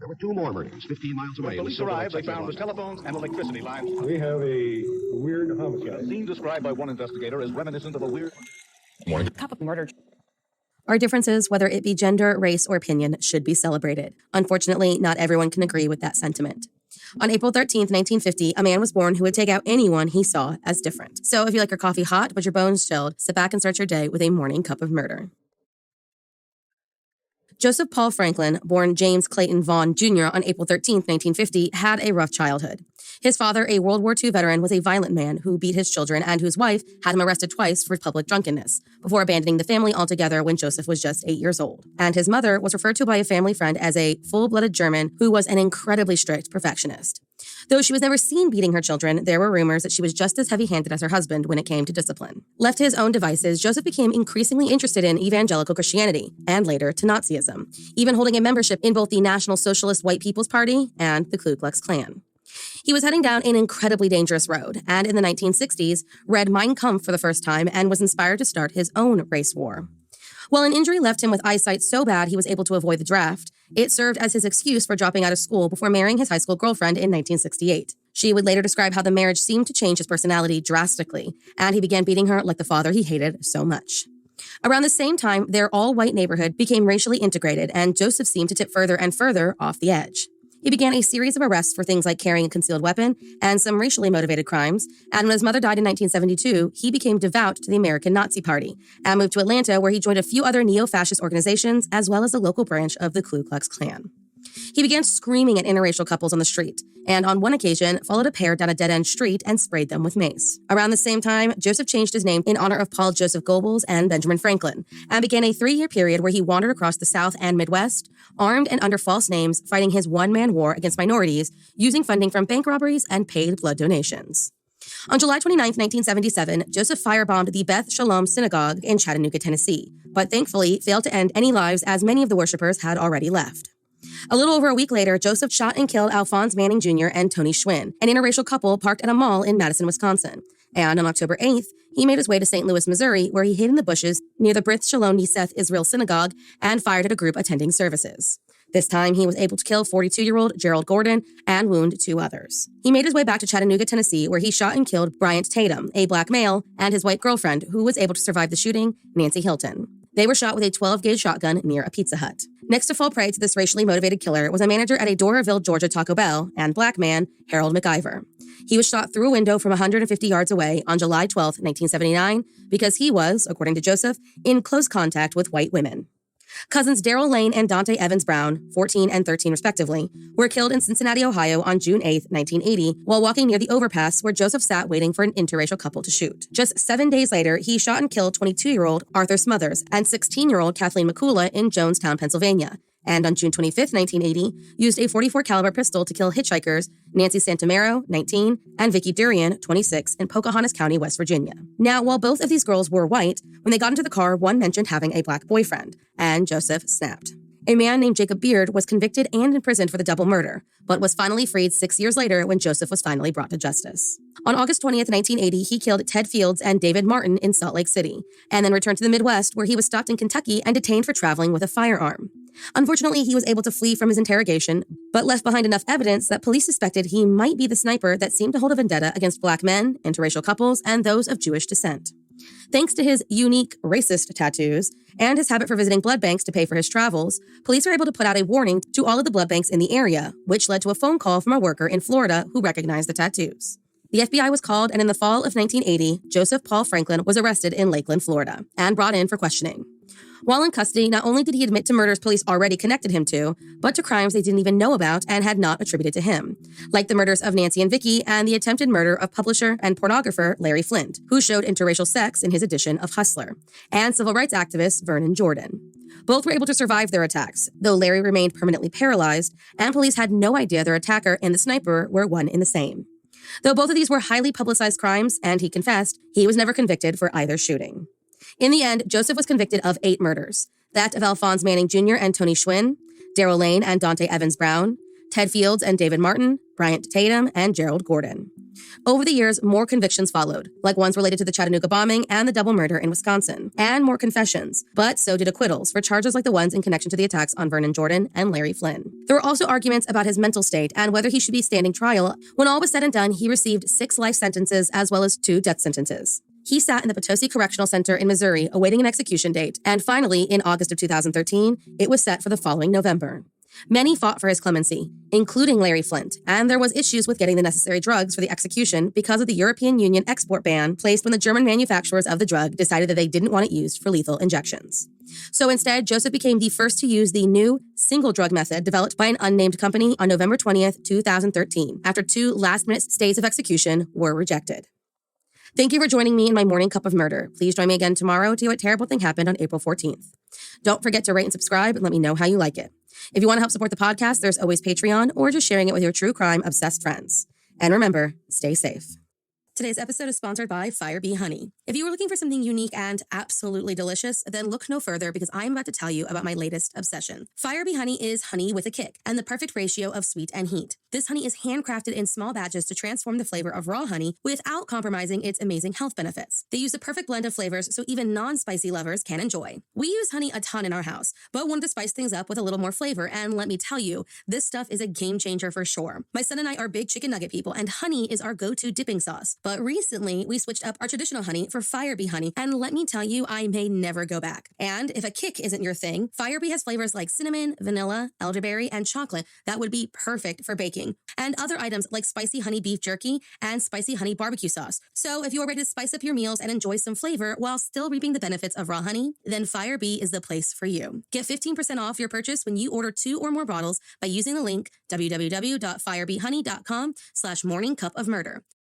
There were 2 more murders 15 miles away. When police arrived, they found was telephones and electricity lines. We have a weird homicide. A scene described by one investigator as reminiscent of a weird Cup of murder. Our differences, whether it be gender, race, or opinion, should be celebrated. Unfortunately, not everyone can agree with that sentiment. On April 13th, 1950, a man was born who would take out anyone he saw as different. So if you like your coffee hot but your bones chilled, sit back and start your day with a morning cup of murder. Joseph Paul Franklin, born James Clayton Vaughn Jr. on April 13, 1950, had a rough childhood. His father, a World War II veteran, was a violent man who beat his children and whose wife had him arrested twice for public drunkenness, before abandoning the family altogether when Joseph was just 8 years old. And his mother was referred to by a family friend as a full-blooded German who was an incredibly strict perfectionist. Though she was never seen beating her children, there were rumors that she was just as heavy-handed as her husband when it came to discipline. Left to his own devices, Joseph became increasingly interested in evangelical Christianity, and later to Nazism, even holding a membership in both the National Socialist White People's Party and the Ku Klux Klan. He was heading down an incredibly dangerous road, and in the 1960s, read Mein Kampf for the first time and was inspired to start his own race war. While an injury left him with eyesight so bad he was able to avoid the draft, it served as his excuse for dropping out of school before marrying his high school girlfriend in 1968. She would later describe how the marriage seemed to change his personality drastically, and he began beating her like the father he hated so much. Around the same time, their all-white neighborhood became racially integrated, and Joseph seemed to tip further and further off the edge. He began a series of arrests for things like carrying a concealed weapon and some racially motivated crimes, and when his mother died in 1972, he became devout to the American Nazi Party and moved to Atlanta, where he joined a few other neo-fascist organizations as well as a local branch of the Ku Klux Klan. He began screaming at interracial couples on the street, and on one occasion followed a pair down a dead-end street and sprayed them with mace. Around the same time, Joseph changed his name in honor of Paul Joseph Goebbels and Benjamin Franklin, and began a 3-year period where he wandered across the South and Midwest, armed and under false names, fighting his one-man war against minorities, using funding from bank robberies and paid blood donations. On July 29, 1977, Joseph firebombed the Beth Shalom Synagogue in Chattanooga, Tennessee, but thankfully failed to end any lives as many of the worshippers had already left. A little over a week later, Joseph shot and killed Alphonse Manning Jr. and Tony Schwinn, an interracial couple parked at a mall in Madison, Wisconsin. And on October 8th, he made his way to St. Louis, Missouri, where he hid in the bushes near the Brit Shalom Niseth Israel Synagogue and fired at a group attending services. This time, he was able to kill 42-year-old Gerald Gordon and wound 2 others. He made his way back to Chattanooga, Tennessee, where he shot and killed Bryant Tatum, a black male, and his white girlfriend, who was able to survive the shooting, Nancy Hilton. They were shot with a 12-gauge shotgun near a Pizza Hut. Next to fall prey to this racially motivated killer was a manager at a Doraville, Georgia Taco Bell and black man, Harold McIver. He was shot through a window from 150 yards away on July 12, 1979, because he was, according to Joseph, in close contact with white women. Cousins Daryl Lane and Dante Evans Brown, 14 and 13 respectively, were killed in Cincinnati, Ohio on June 8, 1980, while walking near the overpass where Joseph sat waiting for an interracial couple to shoot. Just 7 days later, he shot and killed 22-year-old Arthur Smothers and 16-year-old Kathleen McCullough in Jonestown, Pennsylvania. And on June 25, 1980, used a .44 caliber pistol to kill hitchhikers Nancy Santamero, 19, and Vicky Durian, 26, in Pocahontas County, West Virginia. Now, while both of these girls were white, when they got into the car, one mentioned having a black boyfriend, and Joseph snapped. A man named Jacob Beard was convicted and imprisoned for the double murder, but was finally freed 6 years later when Joseph was finally brought to justice. On August 20th, 1980, he killed Ted Fields and David Martin in Salt Lake City, and then returned to the Midwest, where he was stopped in Kentucky and detained for traveling with a firearm. Unfortunately, he was able to flee from his interrogation, but left behind enough evidence that police suspected he might be the sniper that seemed to hold a vendetta against black men, interracial couples, and those of Jewish descent. Thanks to his unique racist tattoos and his habit for visiting blood banks to pay for his travels, police were able to put out a warning to all of the blood banks in the area, which led to a phone call from a worker in Florida who recognized the tattoos. The FBI was called, and in the fall of 1980, Joseph Paul Franklin was arrested in Lakeland, Florida, and brought in for questioning. While in custody, not only did he admit to murders police already connected him to, but to crimes they didn't even know about and had not attributed to him, like the murders of Nancy and Vicky and the attempted murder of publisher and pornographer Larry Flint, who showed interracial sex in his edition of Hustler, and civil rights activist Vernon Jordan. Both were able to survive their attacks, though Larry remained permanently paralyzed, and police had no idea their attacker and the sniper were one and the same. Though both of these were highly publicized crimes, and he confessed, he was never convicted for either shooting. In the end, Joseph was convicted of 8 murders, that of Alphonse Manning Jr. and Tony Schwinn, Daryl Lane and Dante Evans Brown, Ted Fields and David Martin, Bryant Tatum, and Gerald Gordon. Over the years, more convictions followed, like ones related to the Chattanooga bombing and the double murder in Wisconsin, and more confessions, but so did acquittals for charges like the ones in connection to the attacks on Vernon Jordan and Larry Flynn. There were also arguments about his mental state and whether he should be standing trial. When all was said and done, he received 6 life sentences as well as 2 death sentences. He sat in the Potosi Correctional Center in Missouri awaiting an execution date, and finally, in August of 2013, it was set for the following November. Many fought for his clemency, including Larry Flint, and there was issues with getting the necessary drugs for the execution because of the European Union export ban placed when the German manufacturers of the drug decided that they didn't want it used for lethal injections. So instead, Joseph became the first to use the new single drug method developed by an unnamed company on November 20th, 2013, after 2 last-minute stays of execution were rejected. Thank you for joining me in my morning cup of murder. Please join me again tomorrow to hear what terrible thing happened on April 14th. Don't forget to rate and subscribe and let me know how you like it. If you want to help support the podcast, there's always Patreon or just sharing it with your true crime obsessed friends. And remember, stay safe. Today's episode is sponsored by Fire Bee Honey. If you were looking for something unique and absolutely delicious, then look no further because I'm about to tell you about my latest obsession. Fire Bee Honey is honey with a kick and the perfect ratio of sweet and heat. This honey is handcrafted in small batches to transform the flavor of raw honey without compromising its amazing health benefits. They use the perfect blend of flavors so even non-spicy lovers can enjoy. We use honey a ton in our house, but wanted to spice things up with a little more flavor, and let me tell you, this stuff is a game changer for sure. My son and I are big chicken nugget people, and honey is our go-to dipping sauce. But recently, we switched up our traditional honey for Fire Bee Honey, and let me tell you, I may never go back. And if a kick isn't your thing, Fire Bee has flavors like cinnamon, vanilla, elderberry, and chocolate that would be perfect for baking, and other items like spicy honey beef jerky and spicy honey barbecue sauce. So if you're ready to spice up your meals and enjoy some flavor while still reaping the benefits of raw honey, then Fire Bee is the place for you. Get 15% off your purchase when you order 2 or more bottles by using the link www.firebeehoney.com/morningcupofmurder.